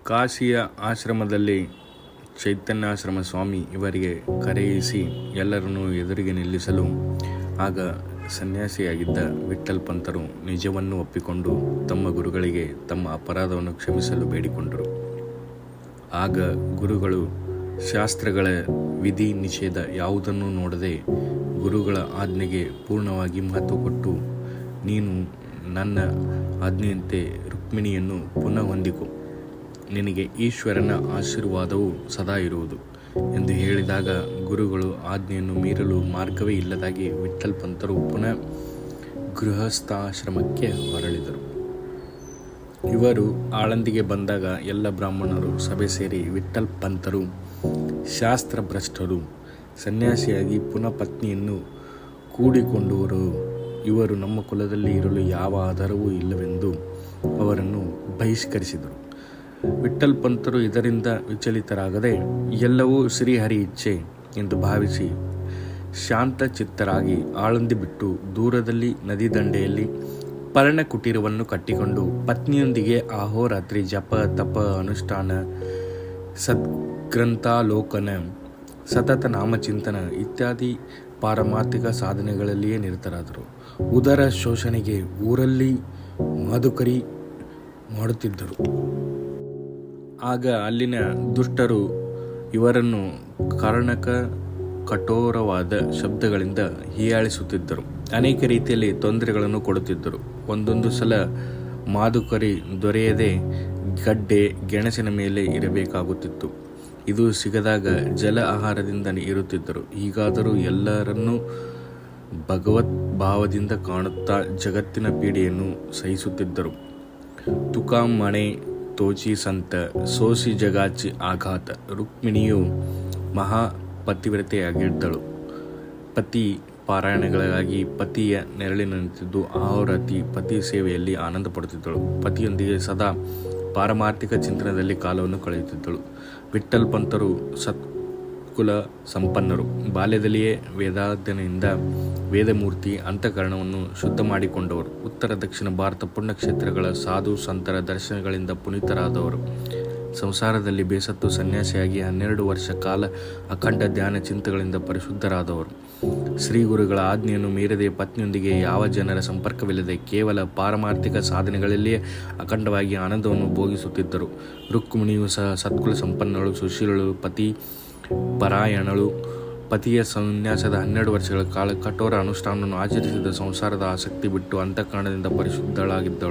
ಕಾಶಿಯ ಆಶ್ರಮದಲ್ಲಿ ಚೈತನ್ಯಾಶ್ರಮ ಸ್ವಾಮಿ ಇವರಿಗೆ ಕರೆಯಿಸಿ ಎಲ್ಲರನ್ನೂ ಎದುರಿಗೆ ನಿಲ್ಲಿಸಲು ಆಗ ಸನ್ಯಾಸಿಯಾಗಿದ್ದ ವಿಠ್ಠಲ್ ಪಂತರು ನಿಜವನ್ನು ಒಪ್ಪಿಕೊಂಡು ತಮ್ಮ ಗುರುಗಳಿಗೆ ತಮ್ಮ ಅಪರಾಧವನ್ನು ಕ್ಷಮಿಸಲು ಬೇಡಿಕೊಂಡರು. ಆಗ ಗುರುಗಳು ಶಾಸ್ತ್ರಗಳ ವಿಧಿ ನಿಷೇಧ ಯಾವುದನ್ನು ನೋಡದೆ ಗುರುಗಳ ಆಜ್ಞೆಗೆ ಪೂರ್ಣವಾಗಿ ಮಹತ್ವ ಕೊಟ್ಟು, ನೀನು ನನ್ನ ಆಜ್ಞೆಯಂತೆ ರುಕ್ಮಿಣಿಯನ್ನು ಪುನಃ ಹೊಂದಿಕೊ, ನಿನಗೆ ಈಶ್ವರನ ಆಶೀರ್ವಾದವು ಸದಾ ಇರುವುದು ಎಂದು ಹೇಳಿದಾಗ ಗುರುಗಳು ಆಜ್ಞೆಯನ್ನು ಮೀರಲು ಮಾರ್ಗವೇ ಇಲ್ಲದಾಗಿ ವಿಠ್ಠಲ್ ಪಂತರು ಪುನಃ ಗೃಹಸ್ಥಾಶ್ರಮಕ್ಕೆ ಹೊರಳಿದರು. ಇವರು ಆಳಂದಿಗೆ ಬಂದಾಗ ಎಲ್ಲ ಬ್ರಾಹ್ಮಣರು ಸಭೆ ಸೇರಿ ವಿಠ್ಠಲ್ ಪಂತರು ಶಾಸ್ತ್ರಭ್ರಷ್ಟರು, ಸನ್ಯಾಸಿಯಾಗಿ ಪುನಃ ಪತ್ನಿಯನ್ನು ಕೂಡಿಕೊಂಡವರು, ಇವರು ನಮ್ಮ ಕುಲದಲ್ಲಿ ಇರಲು ಯಾವ ಆಧಾರವೂ ಇಲ್ಲವೆಂದು ಅವರನ್ನು ಬಹಿಷ್ಕರಿಸಿದರು. ವಿಠ್ಠಲ್ ಪಂತರು ಇದರಿಂದ ವಿಚಲಿತರಾಗದೆ ಎಲ್ಲವೂ ಶ್ರೀಹರಿ ಇಚ್ಛೆ ಎಂದು ಭಾವಿಸಿ ಶಾಂತಚಿತ್ತರಾಗಿ ಆಳಂದಿ ಬಿಟ್ಟು ದೂರದಲ್ಲಿ ನದಿ ದಂಡೆಯಲ್ಲಿ ಪರ್ಣಕುಟೀರವನ್ನು ಕಟ್ಟಿಕೊಂಡು ಪತ್ನಿಯೊಂದಿಗೆ ಅಹೋರಾತ್ರಿ ಜಪ ತಪ ಅನುಷ್ಠಾನ ಸದ್ಗ್ರಂಥಾಲೋಕನ ಸತತ ನಾಮಚಿಂತನ ಇತ್ಯಾದಿ ಪಾರಮಾರ್ಥಿಕ ಸಾಧನೆಗಳಲ್ಲಿಯೇ ನಿರತರಾದರು. ಉದರ ಶೋಷಣೆಗೆ ಊರಲ್ಲಿ ಮಾದುಕರಿ ಮಾಡುತ್ತಿದ್ದರು. ಆಗ ಅಲ್ಲಿನ ದುಷ್ಟರು ಇವರನ್ನು ಕಠೋರವಾದ ಶಬ್ದಗಳಿಂದ ಹೀಯಾಳಿಸುತ್ತಿದ್ದರು. ಅನೇಕ ರೀತಿಯಲ್ಲಿ ತೊಂದರೆಗಳನ್ನು ಕೊಡುತ್ತಿದ್ದರು. ಒಂದೊಂದು ಸಲ ಮಾದುಕರಿ ದೊರೆಯದೆ ಗಡ್ಡೆ ಗೆಣಸಿನ ಮೇಲೆ ಇರಬೇಕಾಗುತ್ತಿತ್ತು. ಇದು ಸಿಗದಾಗ ಜಲ ಆಹಾರದಿಂದ ಇರುತ್ತಿದ್ದರು. ಹೀಗಾದರೂ ಎಲ್ಲರನ್ನೂ ಭಗವತ್ ಭಾವದಿಂದ ಕಾಣುತ್ತಾ ಜಗತ್ತಿನ ಪೀಡೆಯನ್ನು ಸಹಿಸುತ್ತಿದ್ದರು. ತುಕಾಂ ಮಣೆ ತೋಚಿ ಸಂತ ಸೋಸಿ ಜಗಾಚಿ ಆಘಾತ. ರುಕ್ಮಿಣಿಯು ಮಹಾ ಪತಿವ್ರತೆಯಾಗಿದ್ದಳು. ಪತಿ ಪಾರಾಯಣಗಳಿಗಾಗಿ ಪತಿಯ ನೆರಳಿನಂತಿದ್ದು ಅಹೋರಾತ್ರಿ ಪತಿ ಸೇವೆಯಲ್ಲಿ ಆನಂದ ಪಡುತ್ತಿದ್ದಳು. ಪತಿಯೊಂದಿಗೆ ಸದಾ ಪಾರಮಾರ್ಥಿಕ ಚಿಂತನದಲ್ಲಿ ಕಾಲವನ್ನು ಕಳೆಯುತ್ತಿದ್ದಳು. ವಿಠ್ಠಲ್ ಪಂತರು ಸತ್ಕುಲ ಸಂಪನ್ನರು. ಬಾಲ್ಯದಲ್ಲಿಯೇ ವೇದಾಧ್ಯಯನದಿಂದ ವೇದಮೂರ್ತಿ ಅಂತಃಕರಣವನ್ನು ಶುದ್ಧ ಮಾಡಿಕೊಂಡವರು. ಉತ್ತರ ದಕ್ಷಿಣ ಭಾರತ ಪುಣ್ಯಕ್ಷೇತ್ರಗಳ ಸಾಧು ಸಂತರ ದರ್ಶನಗಳಿಂದ ಪುನೀತರಾದವರು. ಸಂಸಾರದಲ್ಲಿ ಬೇಸತ್ತು ಸನ್ಯಾಸಿಯಾಗಿ 12 ವರ್ಷ ಕಾಲ ಅಖಂಡ ಧ್ಯಾನ ಚಿಂತಗಳಿಂದ ಪರಿಶುದ್ಧರಾದವರು. ಶ್ರೀ ಗುರುಗಳ ಆಜ್ಞೆಯನ್ನು ಮೀರದೆ ಪತ್ನಿಯೊಂದಿಗೆ ಯಾವ ಜನರ ಸಂಪರ್ಕವಿಲ್ಲದೆ ಕೇವಲ ಪಾರಮಾರ್ಥಿಕ ಸಾಧನೆಗಳಲ್ಲಿಯೇ ಅಖಂಡವಾಗಿ ಆನಂದವನ್ನು ಭೋಗಿಸುತ್ತಿದ್ದರು. ರುಕ್ಮಿಣಿಯು ಸಹ ಸತ್ಕುಲ ಸಂಪನ್ನಳು, ಸುಶೀಲಳು, ಪತಿ ಪರಾಯಣಳು. ಪತಿಯ ಸನ್ಯಾಸದ 12 ವರ್ಷಗಳ ಕಾಲ ಕಠೋರ ಅನುಷ್ಠಾನವನ್ನು ಆಚರಿಸಿದ ಸಂಸಾರದ ಆಸಕ್ತಿ ಬಿಟ್ಟು ಅಂತಃಕರಣದಿಂದ ಪರಿಶುದ್ಧಳಾಗಿದ್ದಳು.